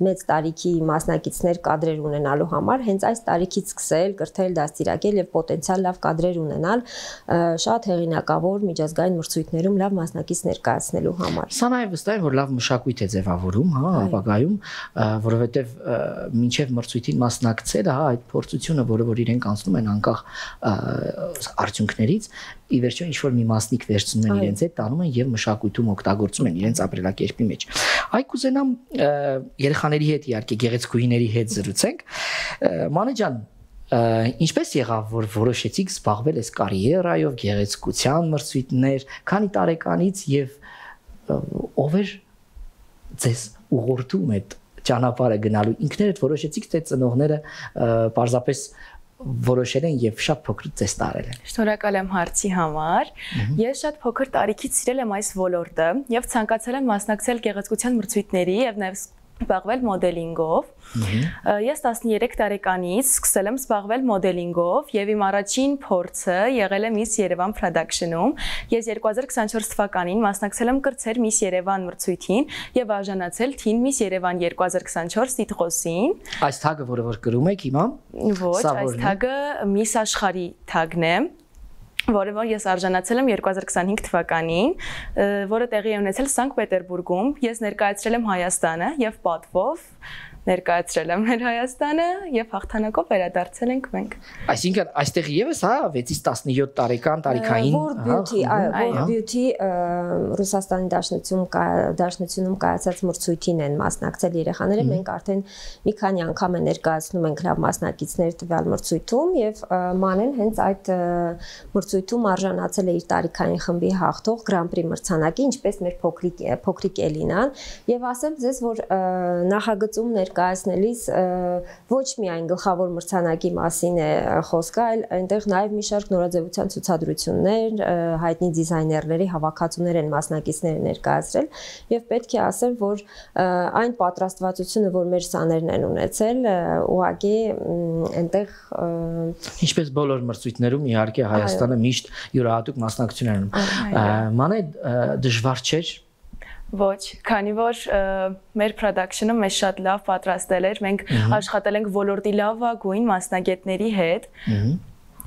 մեծ տարիքի մասնակիցներ կադրեր ունենալու համար, հենց այս տարիքից սկսել, կրթել, դաստիարակել եւ պոտենցիալ լավ կադրեր ունենալ շատ հեղինակավոր միջազգային մրցույթներում լավ մասնակից ներկայացնելու համար։ Սա նաեւ վստահ է, որ լավ մշակույթ է ձևավորում, ապագայում, որովհետեւ մինչեւ մրցույթին մասնակցելը, այդ փորձությունը, որը որ իրենք անցնում են անկախ արդյունքներից, ի վերջո ինչ որ մի մասնիկ վերցնում են իրենց հետ, տանում են եւ մշակույթում օգտագործում են իրենց ապրելակերպի մեջ։ Այ կուզենամ երեխաների հետ իհարկե գեղեցկուհիների հետ զրուցենք։ Մանե ջան, ինչպես եղավ, որ որոշեցիք զբաղվել այս կարիերայով, գեղեցկության մրցույթներ, քանի տարեկանից եւ ով էր ձեզ ուղղորդում այդ ճանապարհը գնալու ինքներդ որոշեցիք թե ծնողները պարզապես որոշել են եւ շատ փոքր ծես տարել են։ Շնորհակալ եմ հարցի համար։ Ես շատ փոքր տարիքից սիրել եմ այս ոլորտը եւ ցանկացել եմ մասնակցել գեղեցկության մրցույթների եւ նաեւ զբաղվել մոդելինգով։ Ես 13 տարեկանից սկսել եմ զբաղվել մոդելինգով եւ իմ առաջին փորձը եղել է Miss Yerevan Production-ում։ Ես 2024 թվականին մասնակցել եմ կրտսեր Miss Yerevan մրցույթին եւ արժանացել Teen Miss Yerevan 2024 տիտղոսին։ Այս թագը, որը որ կրում եք հիմա։ Ոչ, այս թագը Miss Աշխարհի թագն է, որը որ ես արժանացել եմ 2025 թվականին, որը տեղի է ունեցել Սանկտ Պետերբուրգում։ Ես ներկայացրել եմ Հայաստանը եւ պատվով ներկայացրել եմ մեր Հայաստանը եւ հաղթանակով վերադարձել ենք մենք։ Այսինքն այստեղ եւս հա 6-ից 17 տարեկան տարիքային Beauty Ռուսաստանի Դաշնությունում կայացած մրցույթին են մասնակցել երեխաները, մենք արդեն մի քանի անգամ են ներկայացնում ենք լավ մասնակիցներ տվյալ մրցույթում եւ Մանեն հենց այդ մրցույթում արժանացել է իր տարիքային խմբի հաղթող Grand Prix մրցանակի, ինչպես մեր փոքրիկ Էլինան, եւ ասեմ ձեզ, որ նախագծում ներկայացնելիս ոչ միայն գլխավոր մրցանակի մասին է խոսքը, այլ այնտեղ նաև մի շարք նորաձևության ցուցադրություններ, հայտնի դիզայներների հավաքածուներ են մասնակիցները ներկայացրել եւ պետք է ասեմ, որ այն պատրաստվածությունը, որ մեր սաներն են ունեցել, ուղղակի այնտեղ ինչպես բոլոր մրցույթներում իհարկե Հայաստանը միշտ յուրահատուկ մասնակցություն ունում։ Մանե դժվար չէր։ Ոչ, քանի որ մեր production-ը մեզ շատ լավ պատրաստել էր, մենք աշխատել ենք ոլորտի լավագույն մասնագետների հետ,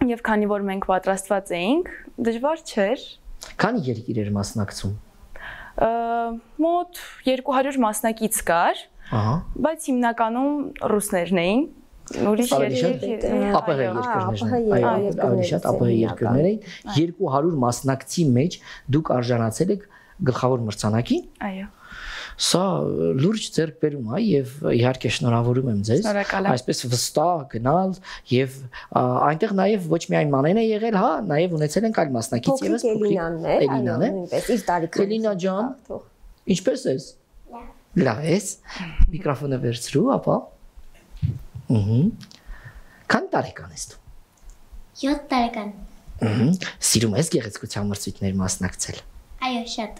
եւ քանի որ մենք պատրաստված էինք, դժվար չէր։ Քանի երկիր էր մասնակցում։ Մոտ 200 մասնակից կար, բայց հիմնականում ռուսներն էին։ Ուրիշ ԱՊՀ երկրներ էին, 200 մասնակցի մեջ դուք արժանացել եք գլխավոր մրցանակին։ Այո։ Սա լուրջ ձեռքբերում է եւ իհարկե շնորհավորում եմ ձեզ։ Այսպես վստահ գնալ եւ այնտեղ նաեւ ոչ միայն Մանեն է եղել, հա, նաեւ ունեցել ենք այլ մասնակից եւս Էլինան է, նույնպես իր տարիքին։ Էլինա ջան, ինչպես ես։ Լավ ես։ Միկրոֆոնը վերցրու, ապա։ Քանի տարեկան ես դու։ 7 տարեկան։ Սիրում ես գեղեցկության մրցույթների մասնակցել։ Այո, շատ։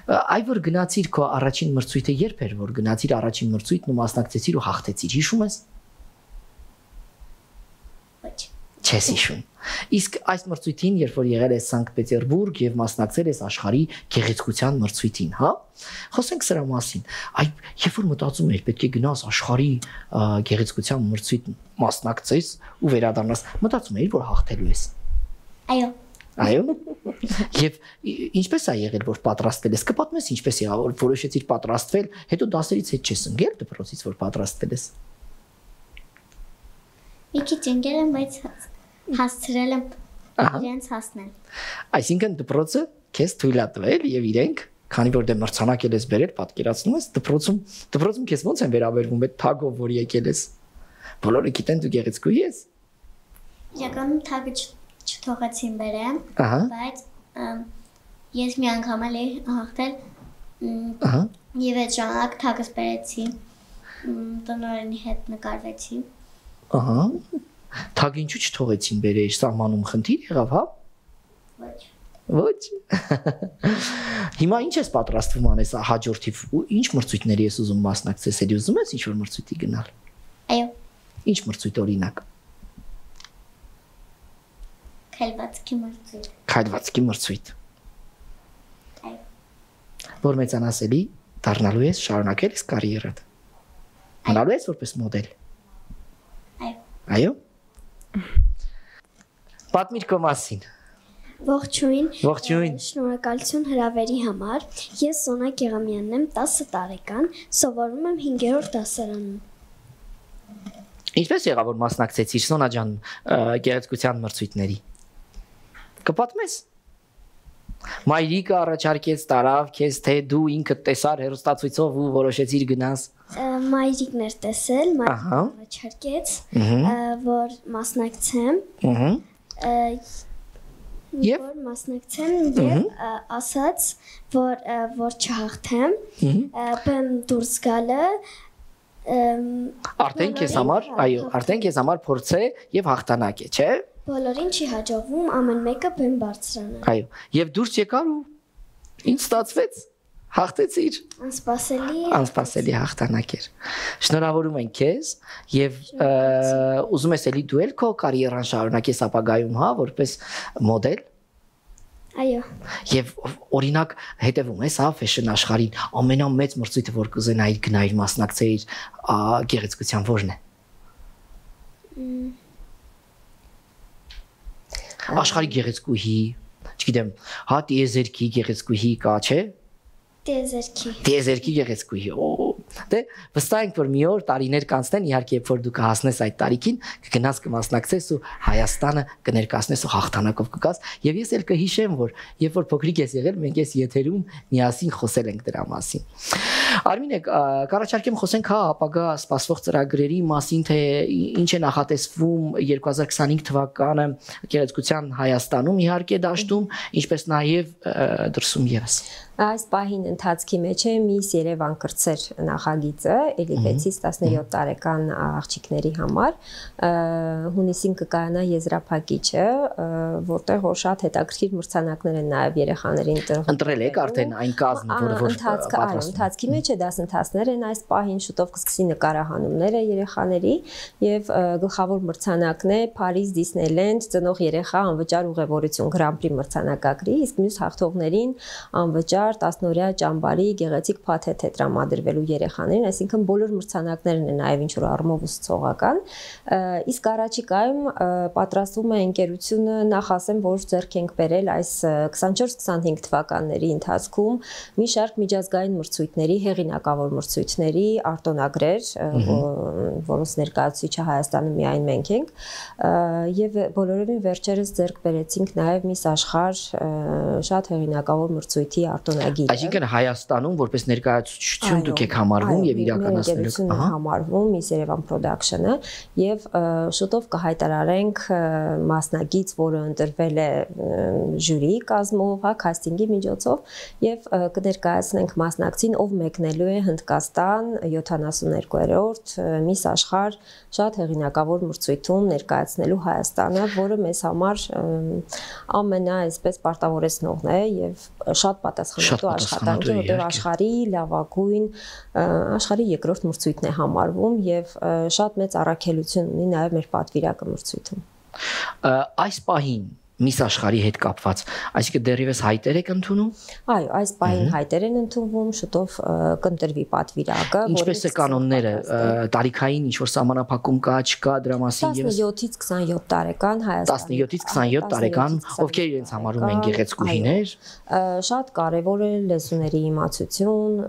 Այ որ գնացիր քո առաջին մրցույթը երբ էր, որ գնացիր առաջին մրցույթն ու մասնակցեցիր ու հաղթեցիր, հիշում ես։ Ոչ։ Չես հիշում։ Իսկ այս մրցույթին, երբ որ եղել ես Սանկտ Պետերբուրգ եւ մասնակցել ես աշխարհի գեղեցկության մրցույթին, հա։ Խոսենք սրա մասին։ Այ երբ որ մտածում ես, պետք է գնաս աշխարհի գեղեցկության մրցույթին մասնակցես ու վերադառնաս, մտածում ես, որ հաղթելու ես։ Այո։ Այո։ Եվ ինչպես է եղել, որ պատրաստվել ես։ Կպատմես ինչպես եղավ, որ որոշեցիր պատրաստվել, հետո դասերից հետ չես ընկել դպրոցից, որ պատրաստվել ես։ Մի քիչ ընկել եմ, բայց հասցրել եմ իրենց հասնել։ Այսինքն դպրոցը քեզ թույլ է տվել եւ իրենք, քանի որ դե մրցանակ ես բերել, պատկերացնում ես, դպրոցում քեզ ոնց են վերաբերվում այդ թագով, որ եկել ես։ Բոլորը գիտեն դու գեղեցկուհի ես։ Իրականում թագը չթողեցին բերեմ, բայց ես մի անգամ էլ հաղթել եւ այդ ժամանակ թագս բերեցի, տնօրենի հետ նկարվեցի։ Թագ ինչու չթողեցին բերեիր, սահմանում խնդիր եղավ, հա։ Ոչ։ Հիմա ինչ ես պատրաստվում անես հաջորդիվ ու ինչ մրցույթների ես ուզում մասնակցես, էլի ուզում ես ինչ-որ մրցույթի գնալ։ Այո։ Ինչ մրցույթ օրինակ։ Քայլվածքի մրցույթ։ Քայլվածքի մրցույթ։ Այո։ Որ մեծանաս էլի դառնալու ես, շարունակել ես կարիերադ։ Մնալու ես որպես մոդել։ Այո։ Այո։ Պատմիր քո մասին։ Ողջույն։ Ողջույն։ Շնորհակալություն հրավերի համար։ Ես Սոնա Գեղամյանն եմ, 10 տարեկան, սովորում եմ 5-րդ դասարանում։ Ինչպես եղավ որ մասնակցեցիր Սոնա ջան գեղեցկության մրցույթների։ Կպատմես։ Մայրիկը առաջարկեց տարավ քեզ թե դու ինքդ տեսար հերոստացույցով ու որոշեցիր գնաս։ Մայրիկն էր տեսել, մայրիկը առաջարկեց, որ մասնակցեմ։ Որ մասնակցեմ եւ ասաց, որ չհաղթեմ, բեմ դուրս գալը Արդեն քեզ համար, այո, արդեն քեզ համար փորձ է եւ հաղթանակ է, չէ՞։ Բոլորին չի հաջողվում ամեն մեկը բեմ բարձրանալ։ Այո, եւ դուրս եկար ու ինչ ստացվեց։ Հաղթեցիր։ Անսպասելի հաղթանակ էր։ Շնորհավորում ենք քեզ եւ ուզում ես էլի դու էլ քո կարիերան շարունակես ապագայում, հա, որպես մոդել։ Այո։ Եվ օրինակ հետևում ես, հա, ֆեշն աշխարհին ամենամեծ մրցույթը, որ կուզենայիր գնայիր մասնակցեիր, գեղեցկության որն է։ Աշխարհի գեղեցկուհի, չգիտեմ, հա, տիեզերքի գեղեցկուհի կա, չէ՞։ Տիեզերքի գեղեցկուհի։ Դե վստահ ենք, որ մի օր տարիներ կանցնեն, իհարկե, երբ որ դու կհասնես այդ տարիքին, կգնաս կմասնակցես ու Հայաստանը կներկայացնես ու հաղթանակով կգաս, եւ ես էլ կհիշեմ, որ երբ որ փոքրիկ ես եղել, մենք ես եթերում միասին խոսել ենք դրա մասին։ Արմինե, կառաջարկեմ խոսենք հա ապագա սպասվող ծրագրերի մասին, թե ինչ է նախատեսվում 2025 թվականը գեղեցկության Հայաստանում, իհարկե դաշտում, ինչպես նաեւ դրսում եւս։ Այս պահին ընթացքի մեջ է Miss Երևան կրտսեր նախագիծը, էլի 6-ից 17 տարեկան աղջիկների համար, հունիսին կկայանա եզրափակիչը, որտեղ որ շատ հետաքրքիր մրցանակներ են նաև երեխաներին ընտրել եք արդեն այն կազմը, որը որ ընթացքի մեջ է դասընթացներ են այս պահին, շուտով կսկսի նկարահանումները երեխաների եւ գլխավոր մրցանակն է Փարիզ Դիսնեյլենդ ծնող երեխա անվճար ուղևորություն Grand Prix մրցանակագրի, իսկ մյուս հաղթողներին անվճար 10-օրյա ճամբարի գեղեցիկ փաթեթ է տրամադրվելու երեխաներին, այսինքն բոլոր մրցանակներն են նաև ինչ որ առումով ուսուցողական, իսկ առաջիկայում պատրաստվում է ընկերությունը նախ ասեմ, որ ձեռք ենք բերել այս 24-25 թվականների ընթացքում մի շարք միջազգային մրցույթների, հեղինակավոր մրցույթների արտոնագրեր, որոնց ներկայացուցիչը Հայաստանը միայն մենք ենք, եւ բոլորովին վերջերս ձեռք բերեցինք նաև Miss Աշխարհ շատ հեղինակավոր մրցույթի Այսինքն Հայաստանում որպես ներկայացուցիչություն դուք եք համարվում եւ իրականացնելու համարվում Miss Երևան Production-ը եւ շուտով կհայտարարենք մասնագիծ, որը ընտրվել է ժյուրիի կազմով, հա, քաստինգի միջոցով եւ կներկայացնենք մասնակցին, ով մեկնելու է Հնդկաստան 72-րդ Miss Աշխարհ շատ հեղինակավոր մրցույթում ներկայացնելու Հայաստանը, որը մեզ համար ամենա այսպես պարտավորեցնողն է եւ շատ պատասխանատու աշխատանք է, որտեղ աշխարհի լավագույն աշխարհի երկրորդ մրցույթն է համարվում եւ շատ մեծ առաքելություն ունի նաեւ մեր պատվիրակը մրցույթում։ Այս պահին Miss Աշխարհի հետ կապված, այսինքն դեռևս հայտեր եք ընդունում։ Այո, այս պահին հայտեր են ընդունվում, շուտով կընտրվի պատվիրակը։ Ինչպես է կանոնները, տարիքային ինչ որ սահմանափակում կա, չկա դրա մասին եւս 17-ից 27 տարեկան Հայաստան 17-ից 27 տարեկան, ովքեր իրենց համարում են գեղեցկուհիներ։ Շատ կարևոր է լեզուների իմացություն,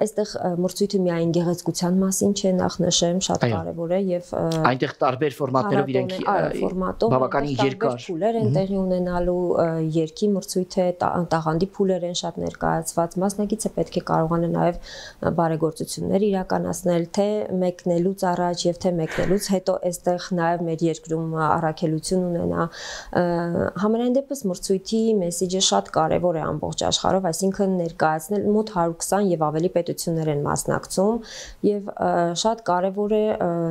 այստեղ մրցույթը միայն գեղեցկության մասին չէ, նախ նշեմ, շատ կարևոր է եւ այնտեղ տարբեր ֆորմատներով իրենք բավականին երկար փուլեր են տեղի ունենալու, երկի մրցույթ է, տաղանդի փուլեր են շատ ներկայացված, մասնագիծը պետք է կարողանա նաև բարեգործություններ իրականացնել, թե մեկնելուց առաջ եւ թե մեկնելուց հետո այստեղ նաև մեր երկրում առաքելություն ունենա։ Համենայն դեպս մրցույթի մեսեջը շատ կարևոր է ամբողջ աշխարհով, այսինքն ներկայացնել մոտ 120 եւ ավելի պետություններ են մասնակցում եւ շատ կարևոր է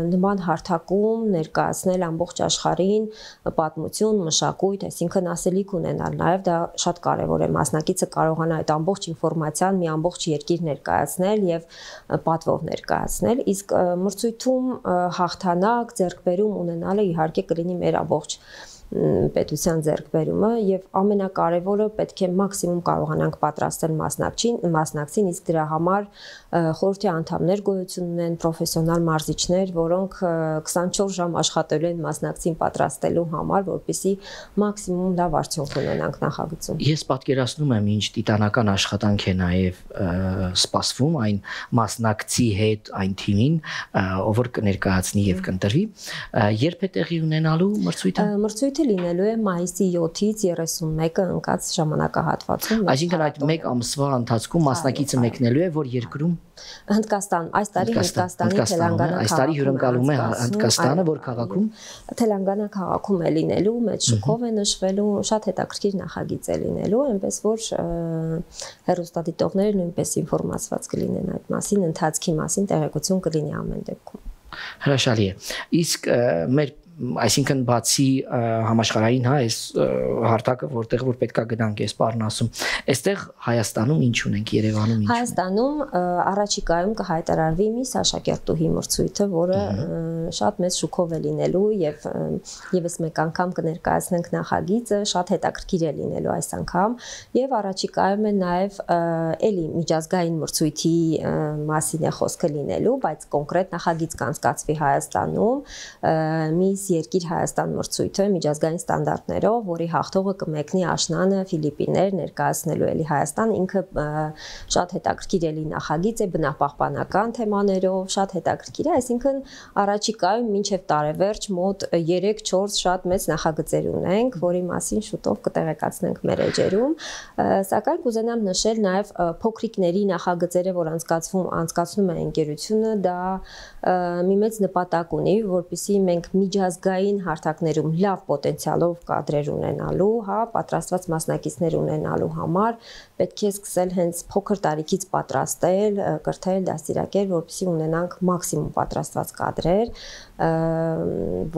նման հարթակում ներկայացնել ամբողջ աշխարհին պատմություն, մշակույթ, այսինքն ասելիք ունենալ, նաև դա շատ կարևոր է, մասնակիցը կարողանա այդ ամբողջ ինֆորմացիան մի ամբողջ երկիր ներկայացնել եւ պատվով ներկայացնել, իսկ մրցույթում հաղթանակ, ձեռքբերում ունենալը իհարկե կլինի մեր ամբողջ պետության ձեռքբերումը եւ ամենակարևորը պետք է մաքսիմում կարողանանք պատրաստել մասնակցին, իսկ դրա համար խորհրդի անդամներ գոյություն ունեն, պրոֆեսիոնալ մարզիչներ, որոնք 24 ժամ աշխատելու են մասնակցին պատրաստելու համար, որպեսզի մաքսիմում լավ արդյունք ունենանք նախագծում։ Ես պատկերացնում եմ ինչ տիտանական աշխատանք է նաեւ սպասվում այն մասնակցի հետ, այն թիմին, ով որ կներկայացնի եւ կընտրվի, երբ է տեղի ունենալու մրցույթը։ Մրցույթը մրցույթը լինելու է մայիսի 7-ից 31-ը ընկած ժամանակահատվածում։ Այսինքն այդ 1 ամսվա ընթացքում մասնակիցը մեկնելու է որ երկրում Հնդկաստան, այս տարի Հնդկաստանի Թելանգանա այս տարի հյուրընկալում է Հնդկաստանը որ քաղաքում Թելանգանա քաղաքում է լինելու, մեծ շուկով է նշվելու, շատ հետաքրքիր նախագիծ է լինելու, այնպես որ հեռուստադիտողները նույնպես ինֆորմացված կլինեն այդ մասին, ընթացքի մասին տեղեկություն կլինի ամեն դեպքում։ Հրաշալի է։ Իսկ մեր այսինքն բացի համաշխարհային այս հարթակը որտեղ որ պետքա գնանք այս բառն ասում այստեղ Հայաստանում ինչ ունենք Երևանում ինչ Հայաստանում առաջիկայում կհայտարարվի միս աշակերտուհի մրցույթը որը շատ մեծ շուկով է լինելու եւ եւս մեկ անգամ կներկայացնենք նախագիծը շատ հետաքրքիր է լինելու այս անգամ եւ առաջիկայում է նաեւ էլի միջազգային մրցույթի մասին է խոսքը լինելու բայց կոնկրետ նախագիծ կանցկացվի Հայաստանում միս Երկիր Հայաստան մրցույթը միջազգային ստանդարտներով, որի հաղթողը կմեկնի աշնանը Ֆիլիպիններ ներկայացնելու էլի Հայաստան, ինքը շատ հետաքրքիր էլի նախագիծ է բնապահպանական թեմաներով, շատ հետաքրքիր է, այսինքն առաջիկայում մինչև տարեվերջ մոտ 3-4 շատ մեծ նախագծեր ունենք, որի մասին շուտով կտեղեկացնենք մեր էջերում, սակայն կուզենամ նշել նաև փոքրիկների նախագծերը, որ անցկացնում է ընկերությունը, դա մի մեծ նպատակ ունի, որպեսզի մենք միջազգային հարթակներում լավ պոտենցիալով կադրեր ունենալու, հա, պատրաստված մասնակիցներ ունենալու համար պետք է սկսել հենց փոքր տարիքից պատրաստել, կրթել, դաստիարակել, որպեսզի ունենանք մաքսիմում պատրաստված կադրեր,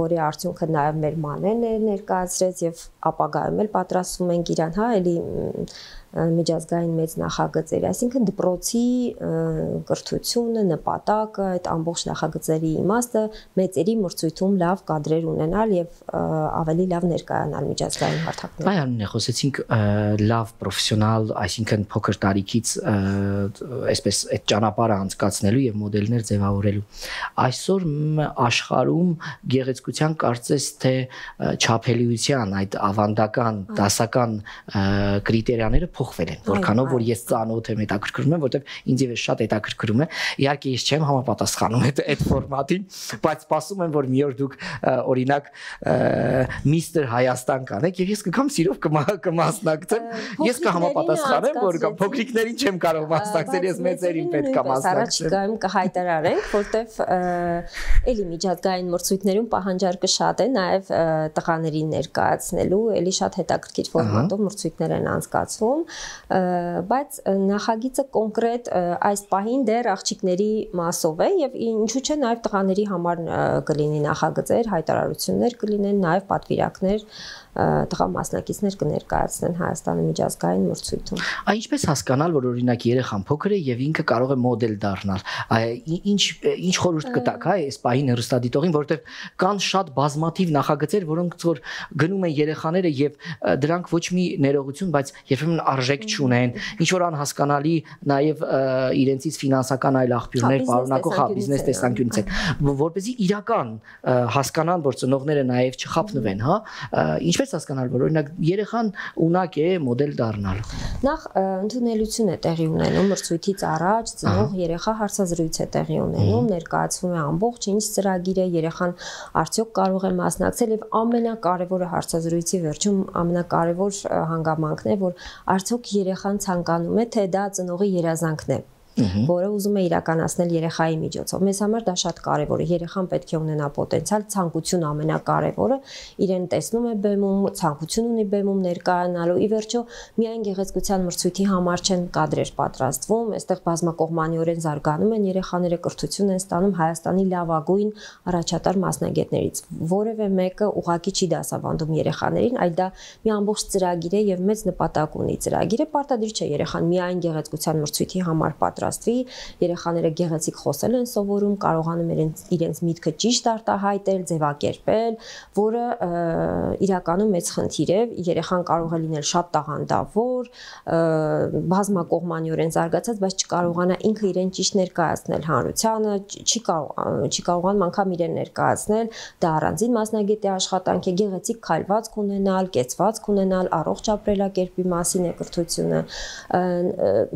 որի արդյունքը նաև մեր մանեն ներկայացրեց եւ ապագայում էլ պատրաստվում ենք իրան, հա, էլի միջազգային մեծ նախագծեր, այսինքն դպրոցի կրթությունը, նպատակը, այդ ամբողջ նախագծերի իմաստը մեծերի մրցույթում լավ կադրեր ունենալ եւ ավելի լավ ներկայանալ միջազգային հարթակներում։ Այո, խոսեցինք լավ պրոֆեսիոնալ, այսինքն փոքր տարիքից այսպես այդ ճանապարհը անցկացնելու եւ մոդելներ ձևավորելու։ Այսօր աշխարհում գեղեցկության կարծես թե չափելիության այդ ավանդական դասական կրիտերիաները փոխվել են, որքանով որ ես ծանոթ եմ, հետաքրքրում եմ, որտեվ ինձ եւս շատ հետաքրքրում է։ Իհարկե ես չեմ համապատասխանում այդ ֆորմատին, բայց սպասում եմ, որ մի օր դուք օրինակ Միստր Հայաստան կանեք եւ ես կգամ սիրով կմասնակցեմ։ Ես կհամապատասխանեմ, որ փոքրիկներին չեմ կարող մասնակցել, ես մեծերին պետք է մասնակցեմ։ Առաջիկայում կհայտարարենք, որտեվ էլի միջազգային մրցույթներում պահանջարկը շատ է, նաեւ տղաներին ներկայացնելու, էլի շատ հետաքրքիր ֆորմատով մրցույթներ են անցկացվում, բայց նախագիծը կոնկրետ այս պահին դեռ աղջիկների մասով է եւ ինչու՞ չէ նաեւ տղաների համար կլինի նախագծեր, հայտարարություններ կլինեն, նաեւ պատվիրակներ տղա մասնակիցներ կներկայացնեն Հայաստանի միջազգային մրցույթում։ Ինչպես հասկանալ, որ օրինակ երեխան փոքր է եւ ինքը կարող է մոդել դառնալ։ Ինչ խորհուրդ կտաք, հա, այս պահին հեռուստադիտողին, որովհետեւ կան շատ բազմաթիվ նախագծեր, որոնք որ գնում են երեխաները եւ դրանք ոչ մի ներողություն, բայց երբեմն արժեք չունեն, ինչ որ անհասկանալի նաեւ իրենցից ֆինանսական այլ աղբյուրներ պարունակող բիզնես տեսանկյունից են, որպեսզի իրական հասկանան, որ ծնողները նաեւ չխափնվեն, հա, ինչպես հասկանալ, որ օրինակ երեխան ունակ է մոդել դառնալ։ Նախ ընդունելություն է տեղի ունենում մրցույթից առաջ, ծնող երեխա հարցազրույց է տեղի ունենում, ներկայացվում է ամբողջ ինչ ծրագիր է, երեխան արդյոք կարող է մասնակցել եւ ամենակարևորը հարցազրույցի վերջում ամենակարևոր հանգամանքն է, որ արդյոք երեխան ցանկանում է, թե դա ծնողի երազանքն է, որը ուզում է իրականացնել երեխայի միջոցով։ Մեզ համար դա շատ կարևոր է։ Երեխան պետք է ունենա պոտենցիալ, ցանկություն ամենակարևորը, իրեն տեսնում է բեմում, ցանկություն ունի բեմում ներկայանալու։ Ի վերջո, միայն գեղեցկության մրցույթի համար չեն կադրեր պատրաստվում, այստեղ բազմակողմանիորեն զարգանում են երեխաները, կրթություն են ստանում Հայաստանի լավագույն առաջատար մասնագետներից։ Որևէ մեկը ուղղակի չի դասավանդում երեխաներին, այլ դա մի ամբողջ ծրագիր է եւ մեծ նպատակ ունի ծրագիրը։ Պարտադիր չէ երեխան միայն գեղեցկության մրցույթի համար պատրաստվի, երեխաները գեղեցիկ խոսել են սովորում, կարողանում իրենց միտքը ճիշտ արտահայտել, ձևակերպել, որը իրականում մեծ խնդիր է, երեխան կարող է լինել շատ տաղանդավոր, բազմակողմանիորեն զարգացած, բայց չկարողանա ինքը իրեն ճիշտ ներկայացնել հանրությանը, չի կարողանում անգամ իրեն ներկայացնել, դա առանձին մասնագետի աշխատանք է, գեղեցիկ քայլվածք ունենալ, կեցվածք ունենալ, առողջ ապրելակերպի մասին է կրթությունը։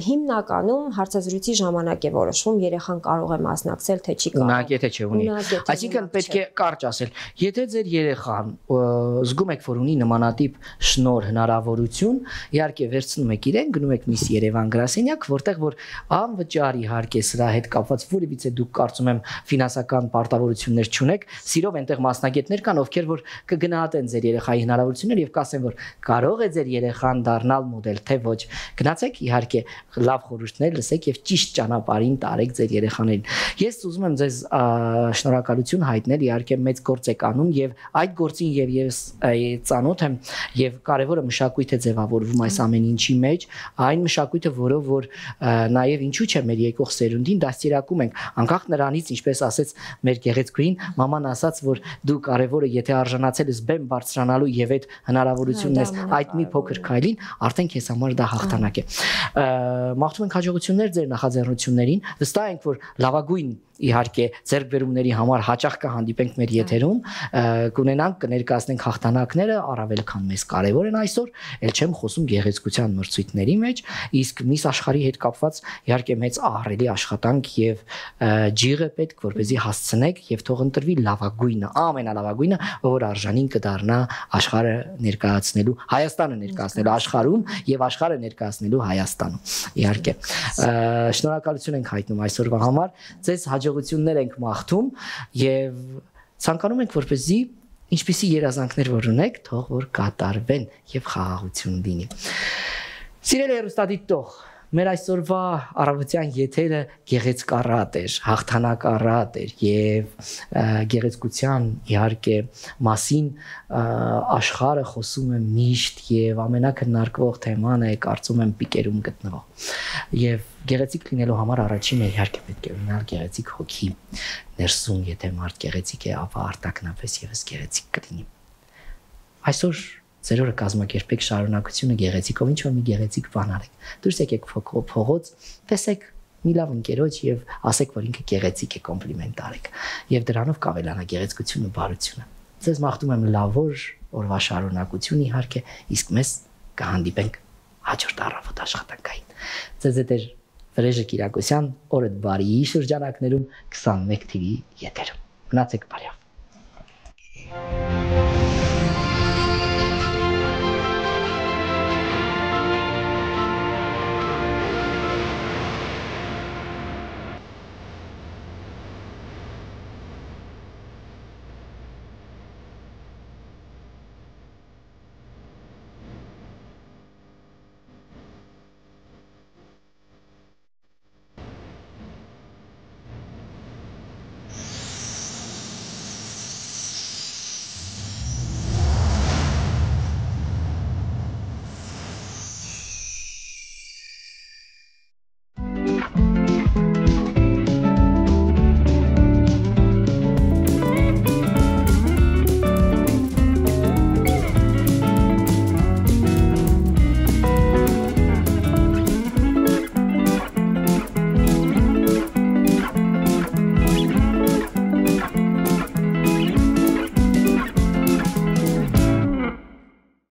Հիմնականում հարցազրույցի զրույցի ժամանակ է որոշվում, երեխան կարող է մասնակցել, թե չի կարող։ Ունակի թե չէ ունի։ Այսինքն պետք է կարճ ասել, եթե ձեր երեխան զգում եք, որ ունի նմանատիպ շնոր հնարավորություն, իհարկե վերցնում եք իրեն, գնում եք միս Երևան գրասենյակ, որտեղ որ անվճար իհարկե սրա հետ կապված որևիցե դուք կարծում եմ ֆինանսական պարտավորություններ չունեք, սիրով այնտեղ մասնագետներ կան, ովքեր որ կգնահատեն ձեր երեխայի հնարավորությունները եւ կասեն, որ կարող է ձեր երեխան դառնալ մոդել, թե ոչ։ Գնացեք իհարկե լավ խորհուրդներ լսեք եւ ճիշտ ճանապարհին տարեք ձեր երեխաներին։ Ես ուզում եմ ձեզ շնորհակալություն հայտնել, իհարկե մեծ գործ եք անում եւ այդ գործին եւ ես ծանոթ եմ եւ կարեւորը մշակույթ է ձևավորվում այս ամեն ինչի մեջ, այն մշակույթը, որով որ նաեւ ինչու՞ չէ մեր եկող սերունդին դաստիարակում ենք, անկախ նրանից, ինչպես ասեց մեր գեղեցկուհին, մաման ասաց, որ դու կարեւորը եթե արժանացել ես բեմ բարձրանալու եւ այդ հնարավորությունն ես այդ մի փոքր քայլին, արդեն քեզ համար դա հաղթանակ է։ Մաղթում ենք հաջողություններ ձեր նախաձեռնություններին, վստահ ենք, որ լավագույն իհարկե ձեռքբերումների համար հաճախ կհանդիպենք մեր եթերում, կունենանք կներկայացնենք հաղթանակները, առավել քան մեզ կարևոր են այսօր, ել չեմ խոսում գեղեցկության մրցույթների մեջ, իսկ միս աշխարհի հետ կապված իհարկե մեծ ահռելի աշխատանք եւ ջիղ է պետք, որպեսզի հասցնեք եւ թող ընտրվի լավագույնը, ամենալավագույնը, որ արժանին կդառնա աշխարհը ներկայացնելու, Հայաստանը ներկայացնելու աշխարհում եւ աշխարհը ներկայացնելու Հայաստանում։ Իհարկե, շնորհակալություն ենք հայտնում այսօրվա համար, ձեզ հաջողություններ ենք մաղթում եւ ցանկանում ենք որպեսզի ինչպիսի երազանքներ որ ունեք, թող որ կատարվեն եւ խաղաղություն լինի։ Սիրելի հեռուստադիտող, մեր այսօրվա առավոտյան եթերը գեղեցկառատ էր, հաղթանակառատ էր եւ գեղեցկության իհարկե մասին աշխարհը խոսում է միշտ եւ ամենակնարկվող թեման է, կարծում եմ պիկերում գտնվող։ Եվ գեղեցիկ լինելու համար առաջինը իհարկե պետք է ունենալ գեղեցիկ հոգի ներսում, եթե մարդ գեղեցիկ է, ապա արտաքնապես եւս գեղեցիկ կլինի։ Այսօր ձեր օրը կազմակերպեք շարունակությունը գեղեցիկով, ինչ որ մի գեղեցիկ բան արեք։ Դուրս եկեք փողոց, տեսեք մի լավ ընկերոջ եւ ասեք, որ ինքը գեղեցիկ է, կոմպլիմենտ արեք։ Եվ դրանով կավելանա գեղեցկությունը, բարությունը։ Ձեզ մաղթում եմ լավոր օրվա շարունակություն իհարկե, իսկ մեզ կհանդիպենք հաջորդ առավոտ աշխատանքային։ Ձեզ հետ է Վրեժը Կիրակոսյան, օրդ բարի շրջանակներում 21 թվականի եթերում։ Մնացեք բարյավ։